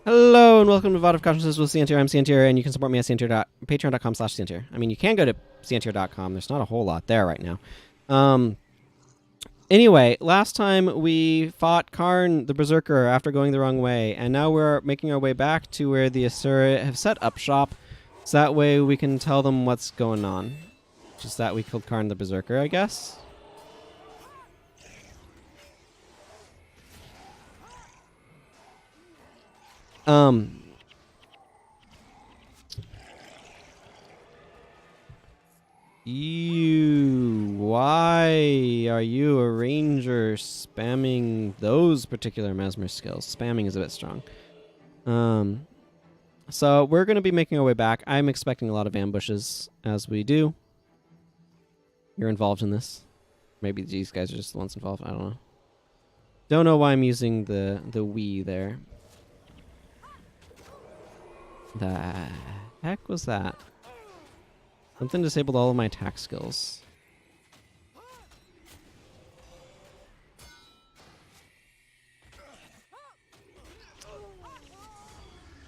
Hello and welcome to VOD of Consciousness with Sientir. I'm Sientir, and you can support me at patreon.com/Sientir. I mean, you can go to Sientir.com. There's not a whole lot there right now. Anyway, last time we fought Karn the Berserker after going the wrong way, and now we're making our way back to where the Asura have set up shop, so that way we can tell them what's going on. Just that we killed Karn the Berserker, I guess. Why are you a ranger spamming those particular mesmer skills? Spamming is a bit strong. So we're going to be making our way back. I'm expecting a lot of ambushes as we do. You're involved in this. Maybe these guys are just the ones involved. I don't know. Don't know why I'm using the we there. The heck was that? Something disabled all of my attack skills.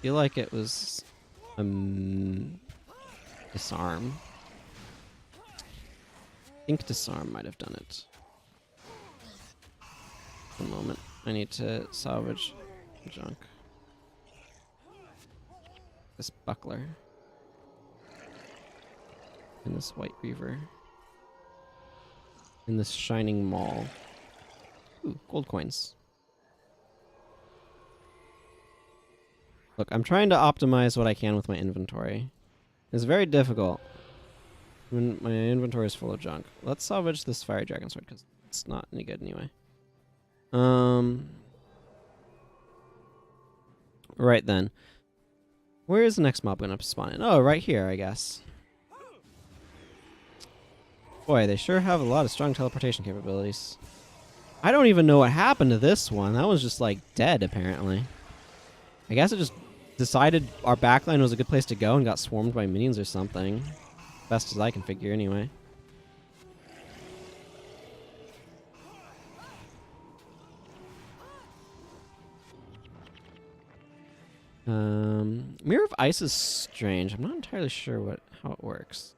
Feel like it was disarm. I think disarm might have done it. One moment. I need to salvage junk. This buckler. And this white reaver. And this shining maul. Ooh, gold coins. Look, I'm trying to optimize what I can with my inventory. It's very difficult when my inventory is full of junk. Let's salvage this fire dragon sword because it's not any good anyway. Right then. Where is the next mob going to spawn in? Oh, right here, I guess. Boy, they sure have a lot of strong teleportation capabilities. I don't even know what happened to this one. That was just, like, dead, apparently. I guess it just decided our backline was a good place to go and got swarmed by minions or something. Best as I can figure, anyway. Mirror of Ice is strange. I'm not entirely sure how it works.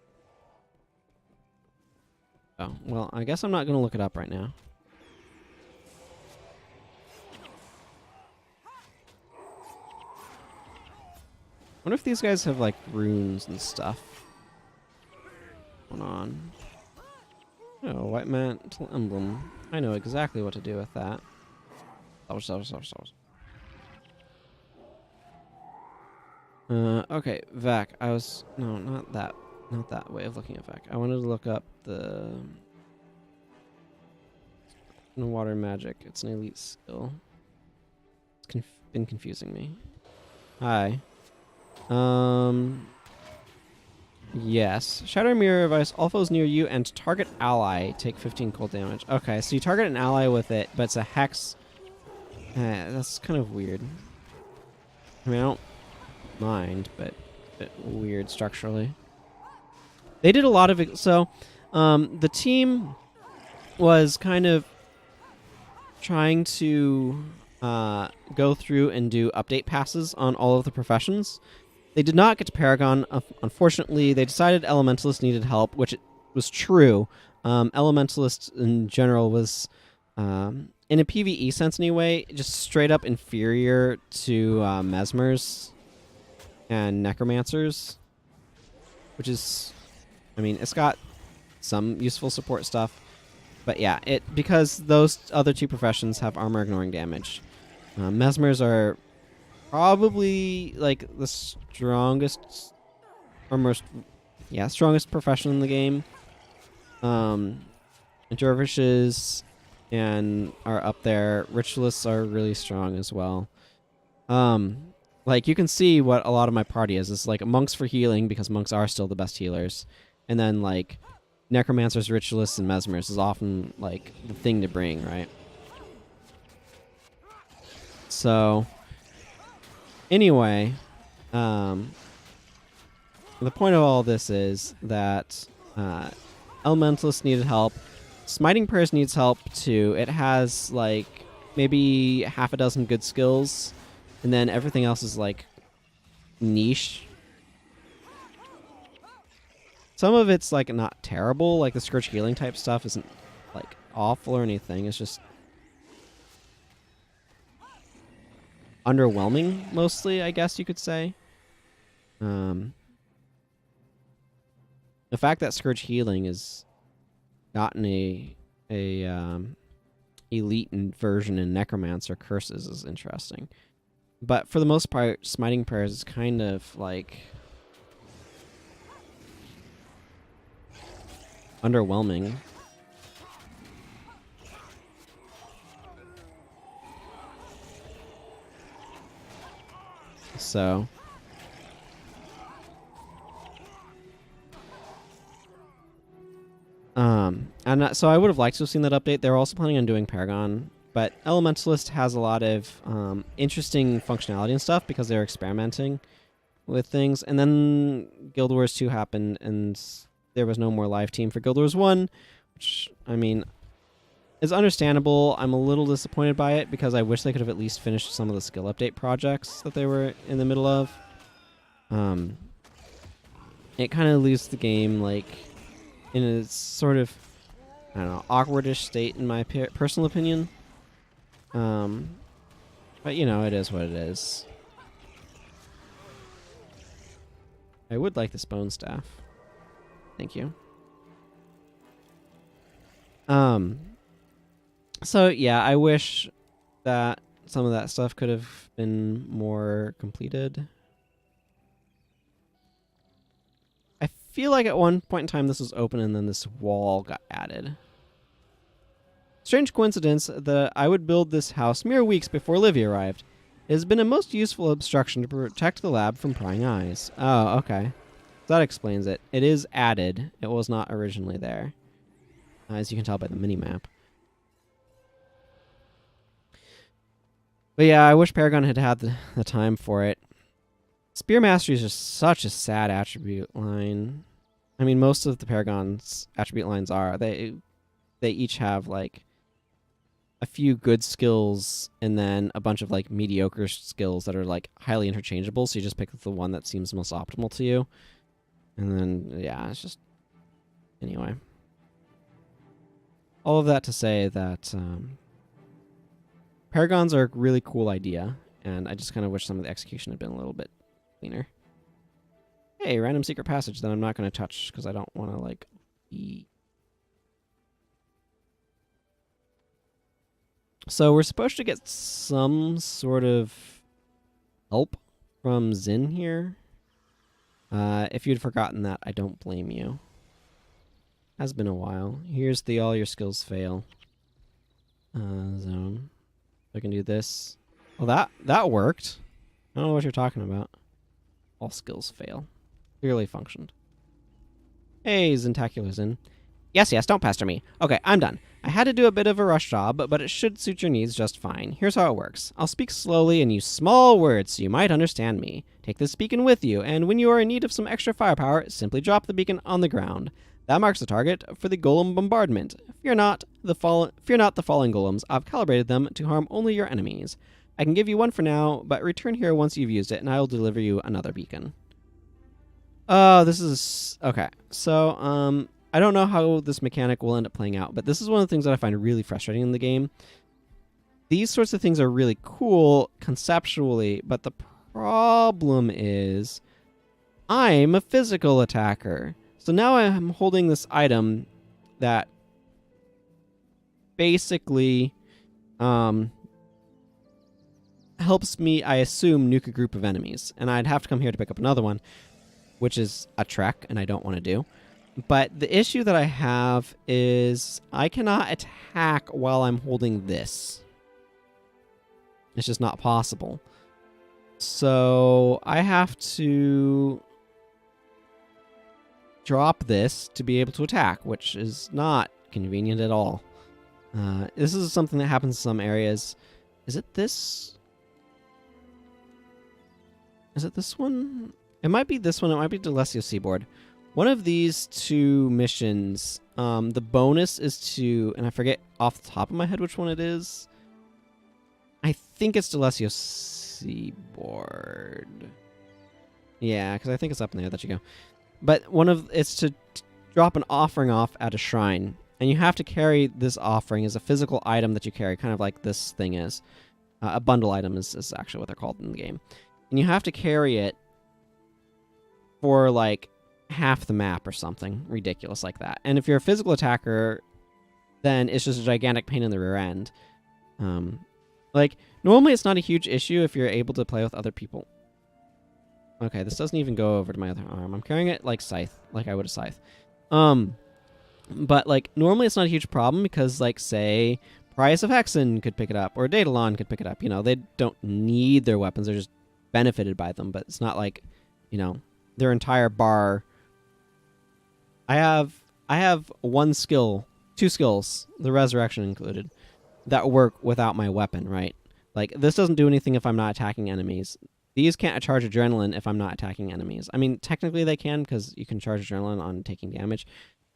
Oh, well, I guess I'm not going to look it up right now. I wonder if these guys have, like, runes and stuff going on. Oh, White Mantle emblem. I know exactly what to do with that. Okay, Vac. No, not that way of looking at Vac. I wanted to look up the water magic. It's an elite skill. It's been confusing me. Hi. Yes. Shatter Mirror of Ice. All foes near you and target ally take 15 cold damage. Okay, so you target an ally with it, but it's a hex. That's kind of weird. I mean, I don't mind, but a bit weird structurally. They did a lot of it. So, the team was kind of trying to go through and do update passes on all of the professions. They did not get to Paragon. Unfortunately, they decided Elementalists needed help, which was true. Elementalists in general was, in a PvE sense anyway, just straight up inferior to Mesmers and Necromancers, which is, I mean, it's got some useful support stuff, but yeah, because those other two professions have armor ignoring damage. Mesmers are probably like the strongest strongest profession in the game. Dervishes and are up there. Ritualists are really strong as well. Like, you can see what a lot of my party is. It's like monks for healing, because monks are still the best healers. And then, like, necromancers, ritualists, and mesmers is often, like, the thing to bring, right? So, anyway, the point of all this is that Elementalists needed help. Smiting Prayers needs help, too. It has, like, maybe half a dozen good skills. And then everything else is like niche. Some of it's like not terrible, like the Scourge healing type stuff isn't like awful or anything. It's just underwhelming mostly, I guess you could say. The fact that Scourge healing has gotten a elite version in Necromancer curses is interesting. But for the most part, Smiting Prayers is kind of like underwhelming. So so I would have liked to have seen that update. They're also planning on doing Paragon, but Elementalist has a lot of interesting functionality and stuff because they're experimenting with things. And then Guild Wars 2 happened, and there was no more live team for Guild Wars 1, which, I mean, is understandable. I'm a little disappointed by it because I wish they could have at least finished some of the skill update projects that they were in the middle of. It kind of leaves the game, like, in a sort of, I don't know, awkwardish state in my personal opinion. But, you know, it is what it is. I would like this bone staff. Thank you. So, yeah, I wish that some of that stuff could have been more completed. I feel like at one point in time this was open and then this wall got added. Strange coincidence that I would build this house mere weeks before Livy arrived. It has been a most useful obstruction to protect the lab from prying eyes. Oh, okay. That explains it. It is added. It was not originally there. As you can tell by the mini-map. But yeah, I wish Paragon had had the time for it. Spear Mastery is just such a sad attribute line. I mean, most of the Paragon's attribute lines are. They each have, like, a few good skills and then a bunch of, like, mediocre skills that are, like, highly interchangeable, so you just pick the one that seems most optimal to you. And then, yeah, it's just... Anyway. All of that to say that... Paragons are a really cool idea, and I just kind of wish some of the execution had been a little bit cleaner. Hey, random secret passage that I'm not going to touch because I don't want to, like, be... So we're supposed to get some sort of help from Zin here. If you'd forgotten that, I don't blame you. Has been a while. Here's the all your skills fail zone. I can do this. Well, that worked. I don't know what you're talking about. All skills fail. Clearly functioned. Hey, Zentacular Zin. Yes, don't pester me. Okay, I'm done. I had to do a bit of a rush job, but it should suit your needs just fine. Here's how it works. I'll speak slowly and use small words so you might understand me. Take this beacon with you, and when you are in need of some extra firepower, simply drop the beacon on the ground. That marks the target for the golem bombardment. Fear not the fallen golems. I've calibrated them to harm only your enemies. I can give you one for now, but return here once you've used it, and I will deliver you another beacon. Oh, this is... Okay, so, I don't know how this mechanic will end up playing out, but this is one of the things that I find really frustrating in the game. These sorts of things are really cool conceptually, but the problem is I'm a physical attacker. So now I'm holding this item that basically helps me, I assume, nuke a group of enemies. And I'd have to come here to pick up another one, which is a trek, and I don't want to do. But the issue that I have is I cannot attack while I'm holding this. It's just not possible. So I have to drop this to be able to attack, which is not convenient at all. This is something that happens in some areas. Is it this? Is it this one? It might be this one. It might be Delesio Seaboard. One of these two missions, the bonus is to, and I forget off the top of my head which one it is. I think it's Delesio seaboard. Yeah, because I think it's up in there that you go. But it's to drop an offering off at a shrine. And you have to carry this offering as a physical item that you carry, kind of like this thing is. A bundle item is actually what they're called in the game. And you have to carry it for like half the map or something ridiculous like that. And if you're a physical attacker, then it's just a gigantic pain in the rear end. Like, normally it's not a huge issue if you're able to play with other people. Okay, this doesn't even go over to my other arm. I'm carrying it like scythe, like I would a scythe. But like normally it's not a huge problem because like say Prius of Hexen could pick it up or Daedalon could pick it up. You know, they don't need their weapons; they're just benefited by them. But it's not like, you know, their entire bar. I have one skill, two skills, the resurrection included, that work without my weapon. Right? Like this doesn't do anything if I'm not attacking enemies. These can't charge adrenaline if I'm not attacking enemies. I mean, technically they can because you can charge adrenaline on taking damage.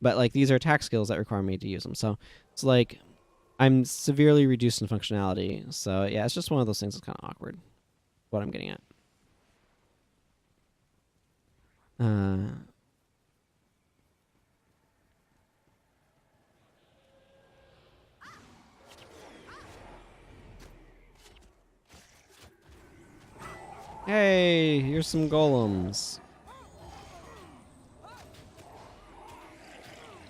But, like, these are attack skills that require me to use them. So, it's like, I'm severely reduced in functionality. So, yeah, it's just one of those things that's kind of awkward. What I'm getting at. Hey, here's some golems.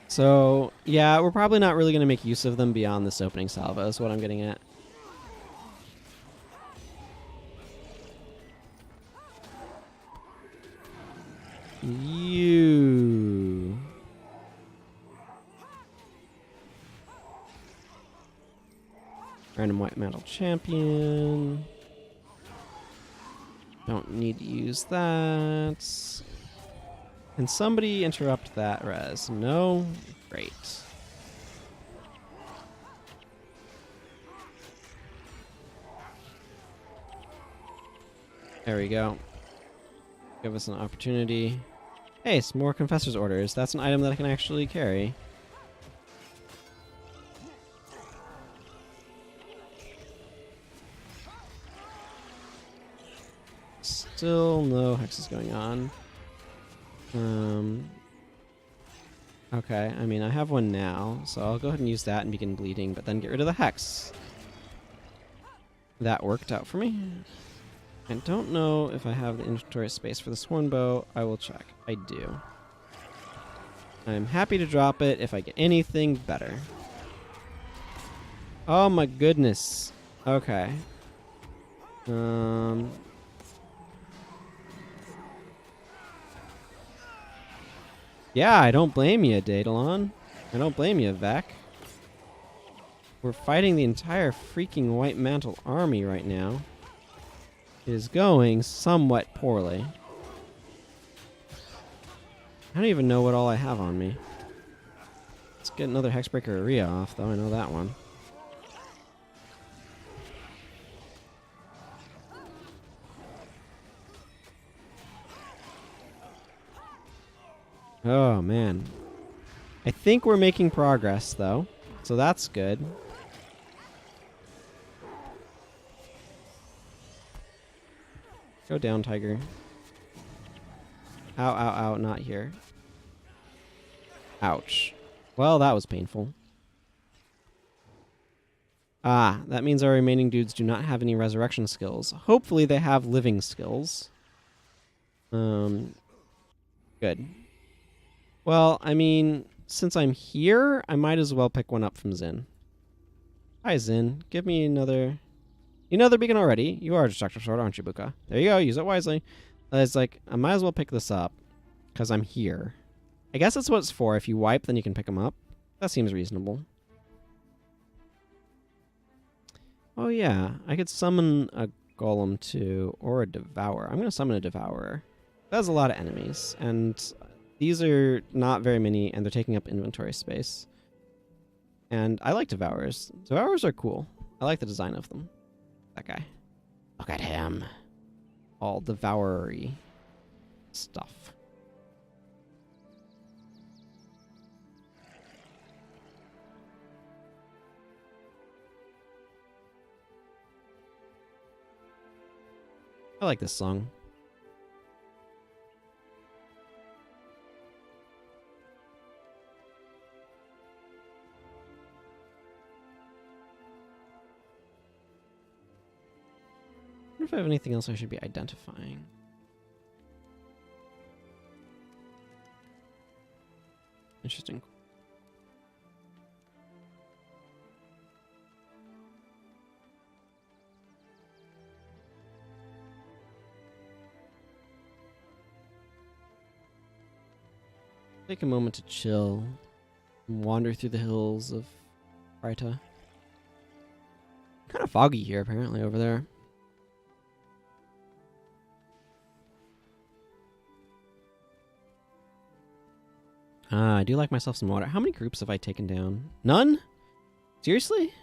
So, yeah, we're probably not really going to make use of them beyond this opening salvo is what I'm getting at. You. Random White Mantle champion. Don't need to use that. Can somebody interrupt that res? No? Great. There we go. Give us an opportunity. Hey, some more Confessor's Orders. That's an item that I can actually carry. Still no hexes going on. Okay, I mean, I have one now, so I'll go ahead and use that and begin bleeding, but then get rid of the hex. That worked out for me. I don't know if I have the inventory space for the sworn bow. I will check. I do. I'm happy to drop it if I get anything better. Oh my goodness. Okay. Yeah, I don't blame you, Daedalon. I don't blame you, Vec. We're fighting the entire freaking White Mantle army right now. It is going somewhat poorly. I don't even know what all I have on me. Let's get another Hexbreaker Aria off, though. I know that one. Oh, man. I think we're making progress, though. So that's good. Go down, Tiger. Ow, ow, ow. Not here. Ouch. Well, that was painful. Ah, that means our remaining dudes do not have any resurrection skills. Hopefully they have living skills. Good. Well, I mean, since I'm here, I might as well pick one up from Zin. Hi, Zin. Give me another... You know the beacon already. You are a Destructive Sword, aren't you, Buka? There you go. Use it wisely. It's like, I might as well pick this up, because I'm here. I guess that's what it's for. If you wipe, then you can pick them up. That seems reasonable. Oh, yeah. I could summon a Golem, too, or a Devourer. I'm going to summon a Devourer. That has a lot of enemies, and these are not very many, and they're taking up inventory space. And I like Devourers. Devourers are cool. I like the design of them. That guy. Look at him. All devourery stuff. I like this song. I wonder if I have anything else I should be identifying. Interesting. Take a moment to chill and wander through the hills of Raita. Kind of foggy here, apparently, over there. I do like myself some water. How many groups have I taken down? None? Seriously?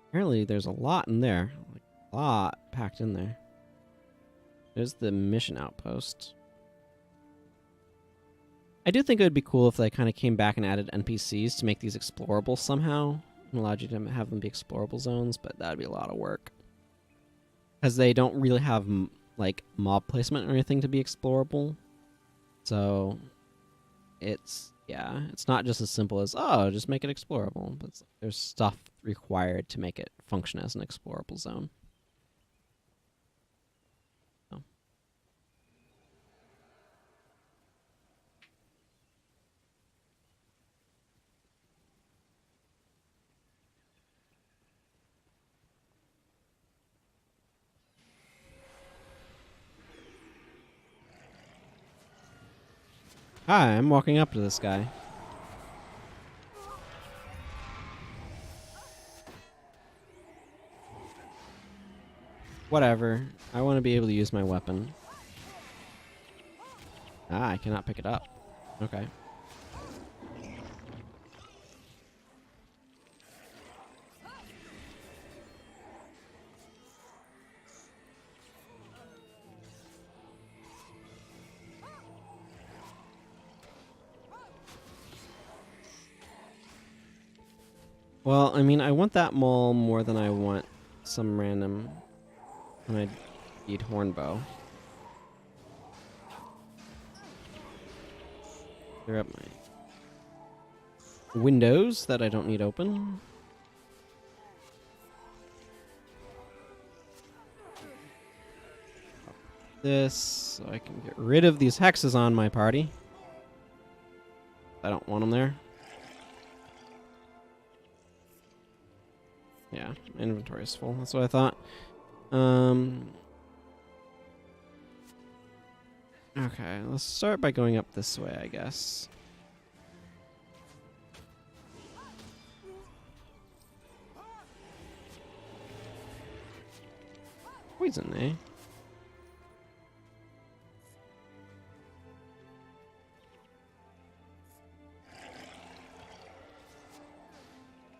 Apparently there's a lot in there. Like, a lot packed in there. There's the mission outpost. I do think it would be cool if they kind of came back and added NPCs to make these explorable somehow. And allowed you to have them be explorable zones, but that would be a lot of work. Because they don't really have, like, mob placement or anything to be explorable. So, it's not just as simple as, oh, just make it explorable. But there's stuff required to make it function as an explorable zone. So. Hi, I'm walking up to this guy. Whatever. I want to be able to use my weapon. Ah, I cannot pick it up. Okay. Well, I mean, I want that mole more than I want some random... And I need hornbow. Clear up my windows that I don't need open. This, so I can get rid of these hexes on my party. I don't want them there. Yeah, my inventory is full. That's what I thought. Okay, let's start by going up this way, I guess. Poison, eh?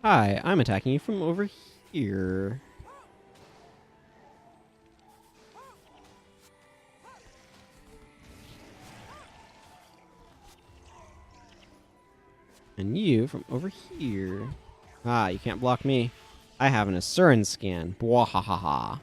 Hi, I'm attacking you from over here. And you from over here. Ah, you can't block me. I have an Asuran scan. Bwahahaha.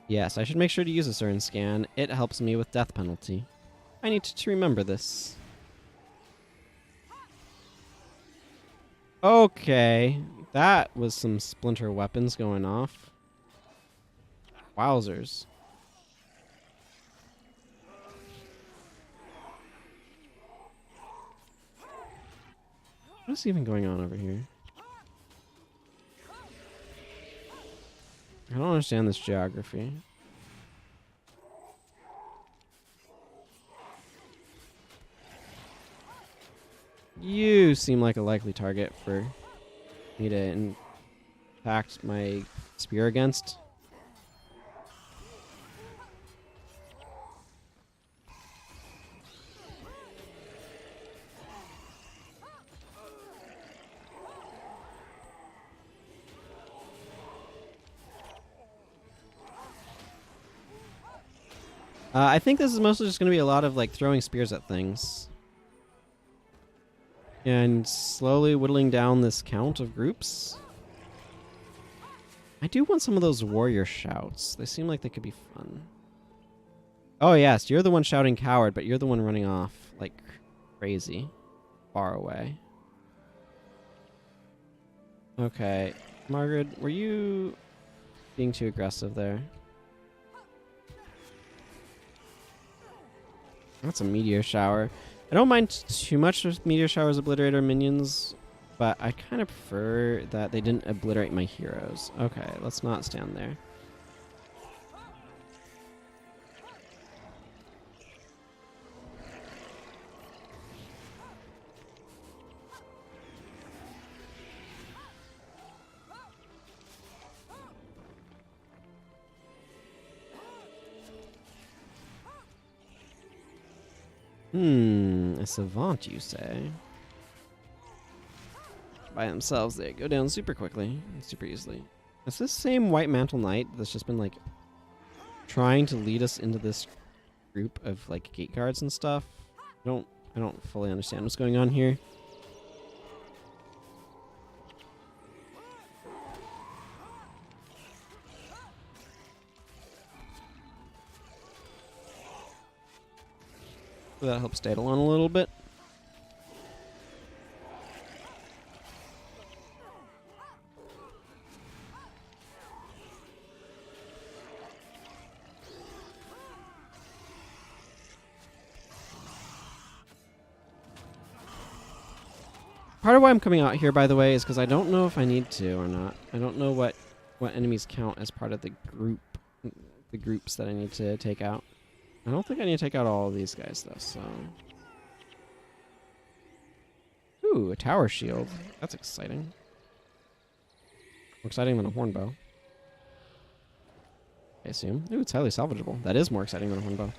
Yes, I should make sure to use a Asuran scan. It helps me with death penalty. I need to remember this. Okay. That was some splinter weapons going off. Wowzers. What is even going on over here? I don't understand this geography. You seem like a likely target for me to impact my spear against. I think this is mostly just going to be a lot of like throwing spears at things. And slowly whittling down this count of groups. I do want some of those warrior shouts. They seem like they could be fun. Oh, yes, you're the one shouting coward, but you're the one running off like crazy. Far away. Okay. Margaret, were you being too aggressive there? That's a meteor shower. I don't mind too much with meteor showers obliterate our minions, but I kind of prefer that they didn't obliterate my heroes. Okay, let's not stand there. A savant, you say? By themselves, they go down super quickly, super easily. Is this same White Mantle Knight that's just been like trying to lead us into this group of like gate guards and stuff? I don't fully understand what's going on here. That helps stay along a little bit. Part of why I'm coming out here, by the way, is because I don't know if I need to or not. I don't know what enemies count as part of the groups that I need to take out. I don't think I need to take out all of these guys, though, so... Ooh, a tower shield. That's exciting. More exciting than a hornbow. I assume. Ooh, it's highly salvageable. That is more exciting than a hornbow.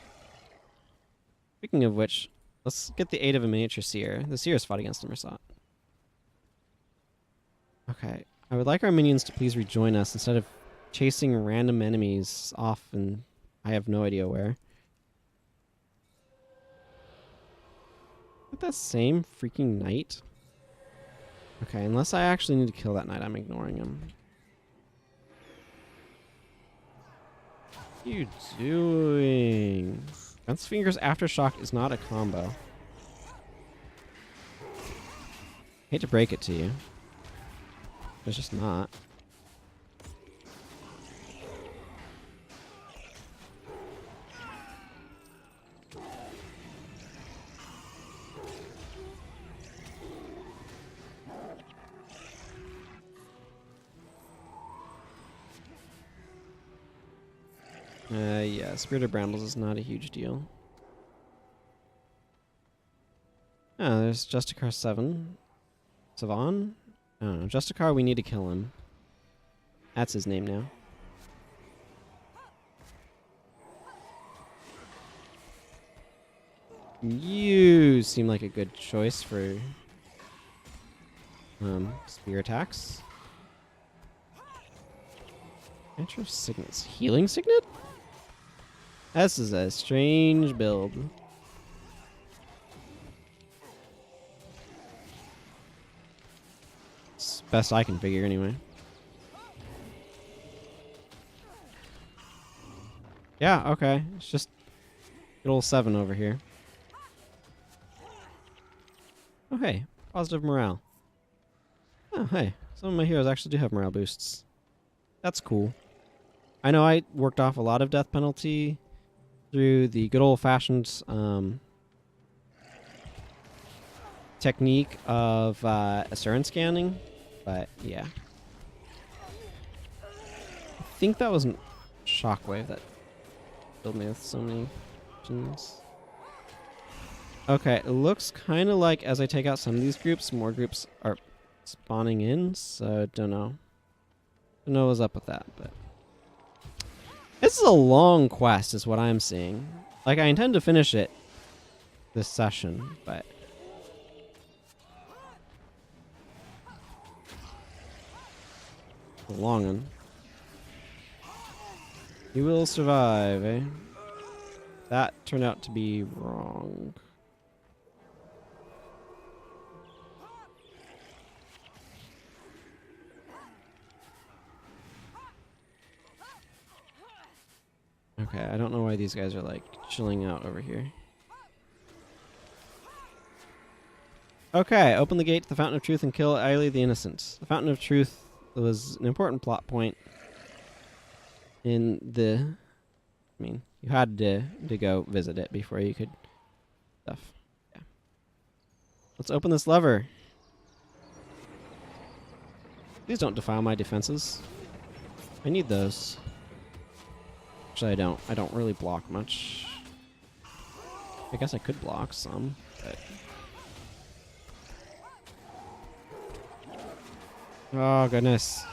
Speaking of which, let's get the aid of a miniature seer. The seer has fought against the Mursaat. Okay. I would like our minions to please rejoin us instead of chasing random enemies off and I have no idea where. That same freaking knight? Okay, unless I actually need to kill that knight, I'm ignoring him. What are you doing? Guns Fingers Aftershock is not a combo. Hate to break it to you. It's just not. Yeah, Spirit of Brambles is not a huge deal. Oh, there's Justicar 7. Savan? I don't know. Justicar, we need to kill him. That's his name now. You seem like a good choice for spear attacks. Intro Signets. Healing Signet? This is a strange build. It's best I can figure anyway. Yeah, okay. It's just good old 7 over here. Oh, hey. Positive morale. Oh, hey. Some of my heroes actually do have morale boosts. That's cool. I know I worked off a lot of death penalty through the good old-fashioned technique of assurance scanning, but yeah. I think that was a shockwave that filled me with so many options. Okay, it looks kind of like as I take out some of these groups, more groups are spawning in, so don't know. Don't know what's up with that, but... This is a long quest, is what I'm seeing. Like, I intend to finish it this session, but... It's a long one. You will survive, eh? That turned out to be wrong. Okay, I don't know why these guys are like chilling out over here. Okay, open the gate to the Fountain of Truth and kill Aily the Innocent. The Fountain of Truth was an important plot point in the... I mean, you had to go visit it before you could... stuff. Yeah. Let's open this lever. Please don't defile my defenses. I need those. Actually, I don't. I don't really block much. I guess I could block some, but... Oh, goodness.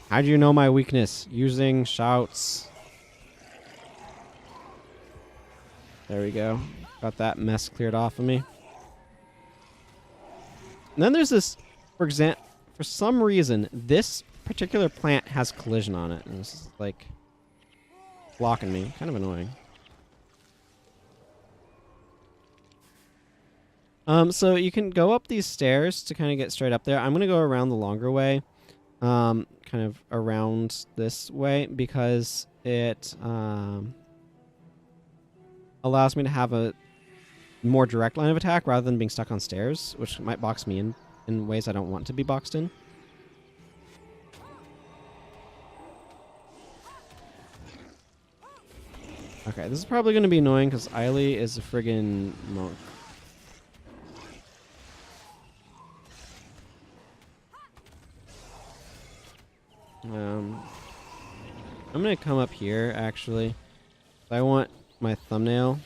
How'd you know my weakness? Using shouts. There we go. Got that mess cleared off of me. And then there's this, for some reason, this particular plant has collision on it. And this is like blocking me. Kind of annoying. So you can go up these stairs to kind of get straight up there. I'm going to go around the longer way. Kind of around this way because it allows me to have a more direct line of attack rather than being stuck on stairs, which might box me in ways I don't want to be boxed in. Okay, this is probably going to be annoying because Aily is a friggin' monk. I'm going to come up here, actually. I want my thumbnail.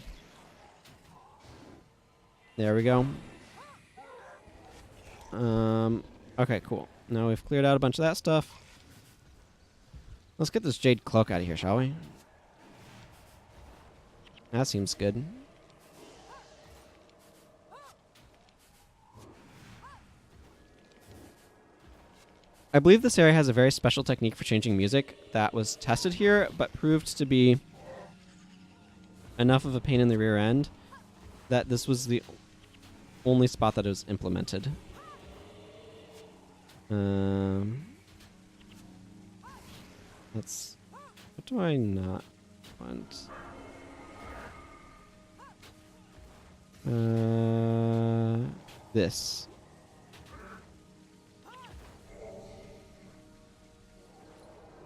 There we go. Okay, cool. Now we've cleared out a bunch of that stuff. Let's get this jade cloak out of here, shall we? That seems good. I believe this area has a very special technique for changing music that was tested here, but proved to be enough of a pain in the rear end that this was the only spot that it was implemented. Let's... What do I not want? This.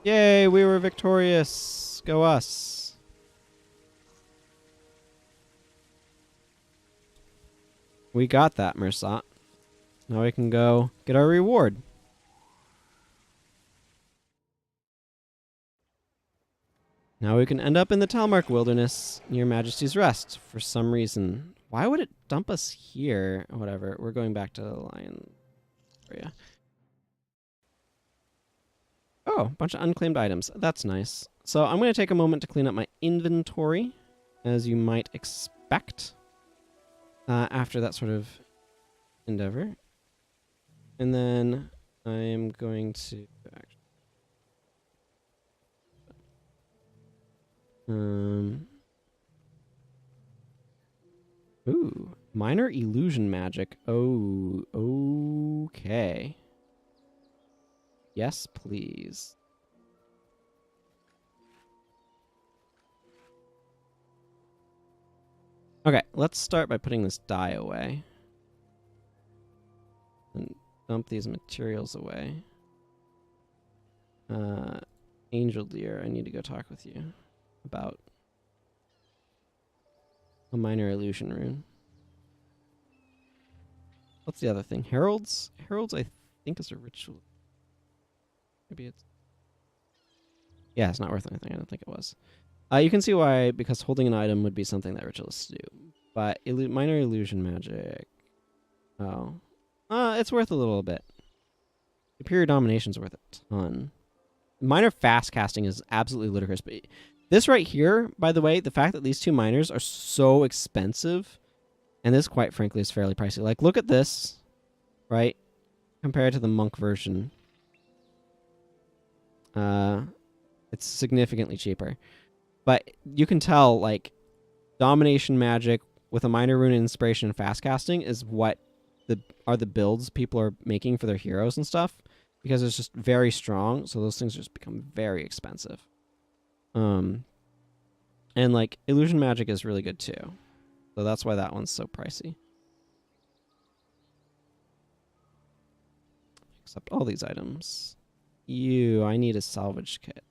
Yay, we were victorious. Go us. We got that, Mursaat. Now we can go get our reward. Now we can end up in the Talmark Wilderness near Majesty's Rest for some reason. Why would it dump us here? Whatever. We're going back to the lion area. Oh, a bunch of unclaimed items. That's nice. So I'm going to take a moment to clean up my inventory, as you might expect, after that sort of endeavor. And then I'm going to... Ooh, minor illusion magic. Oh, okay. Yes, please. Okay, let's start by putting this dye away. And dump these materials away. Angel Deer, I need to go talk with you about a minor illusion rune. What's the other thing? Heralds? Heralds, I think, is a ritual. Maybe it's... Yeah, it's not worth anything. I don't think it was. You can see why, because holding an item would be something that ritualists do. But minor illusion magic... Oh. It's worth a little bit. Superior domination's worth a ton. Minor fast casting is absolutely ludicrous. But this right here, by the way, the fact that these two minors are so expensive, and this, quite frankly, is fairly pricey. Like, look at this, right? Compared to the monk version. It's significantly cheaper. But you can tell, like, domination magic with a minor rune inspiration and fast casting is what are the builds people are making for their heroes and stuff. because it's just very strong. So those things just become very expensive. And like illusion magic is really good too. So that's why that one's so pricey. Except all these items. I need a salvage kit.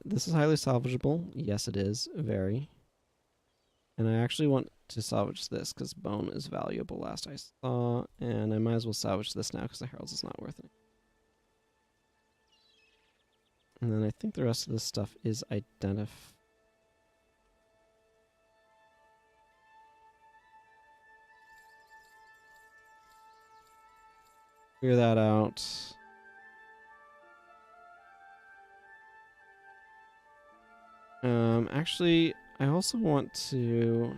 This is highly salvageable. Yes, it is. Very. And I actually want to salvage this because bone is valuable last I saw. And I might as well salvage this now because the heralds is not worth it. And then I think the rest of this stuff is identified. Figure that out. Actually, I also want to...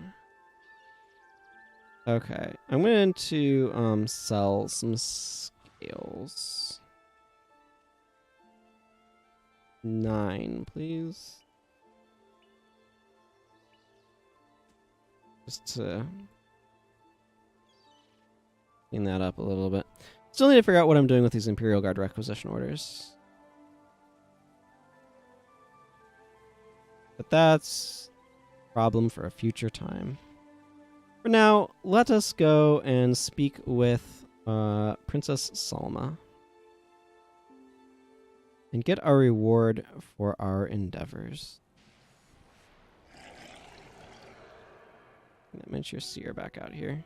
Okay, I'm going to sell some scales. 9, please. Just to clean that up a little bit. Still need to figure out what I'm doing with these Imperial Guard requisition orders. But that's a problem for a future time. For now, let us go and speak with Princess Salma. And get our reward for our endeavors. That meant your seer back out here.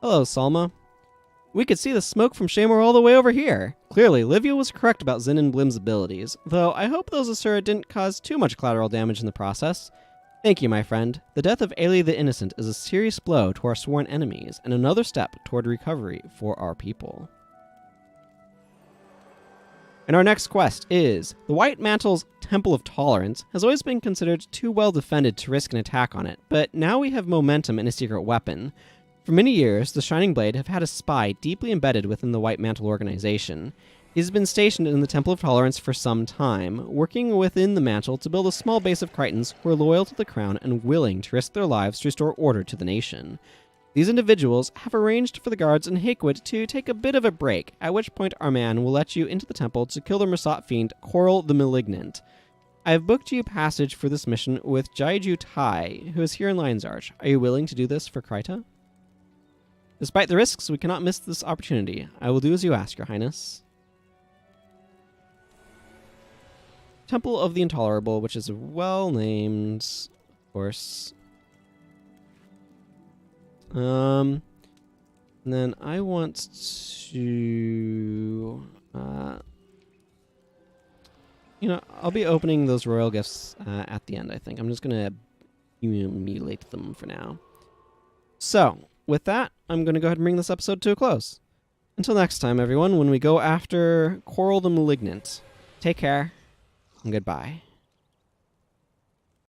Hello, Salma. We could see the smoke from Shaemoor all the way over here. Clearly, Livia was correct about Zin and Blim's abilities, though I hope those Asura didn't cause too much collateral damage in the process. Thank you, my friend. The death of Aily the Innocent is a serious blow to our sworn enemies, and another step toward recovery for our people. And our next quest is, the White Mantle's Temple of Tolerance has always been considered too well defended to risk an attack on it, but now we have momentum and a secret weapon. For many years, the Shining Blade have had a spy deeply embedded within the White Mantle organization. He has been stationed in the Temple of Tolerance for some time, working within the mantle to build a small base of Crichtons who are loyal to the crown and willing to risk their lives to restore order to the nation. These individuals have arranged for the guards in Hakewood to take a bit of a break, at which point our man will let you into the temple to kill the Mursaat fiend Coral the Malignant. I have booked you passage for this mission with Jaiju Tai, who is here in Lion's Arch. Are you willing to do this for Kryta? Despite the risks, we cannot miss this opportunity. I will do as you ask, Your Highness. Temple of the Intolerable, which is well named, of course. And then I want to, I'll be opening those royal gifts at the end, I think. I'm just going to emulate them for now. So, with that, I'm going to go ahead and bring this episode to a close. Until next time, everyone, when we go after Coral the Malignant, take care and goodbye.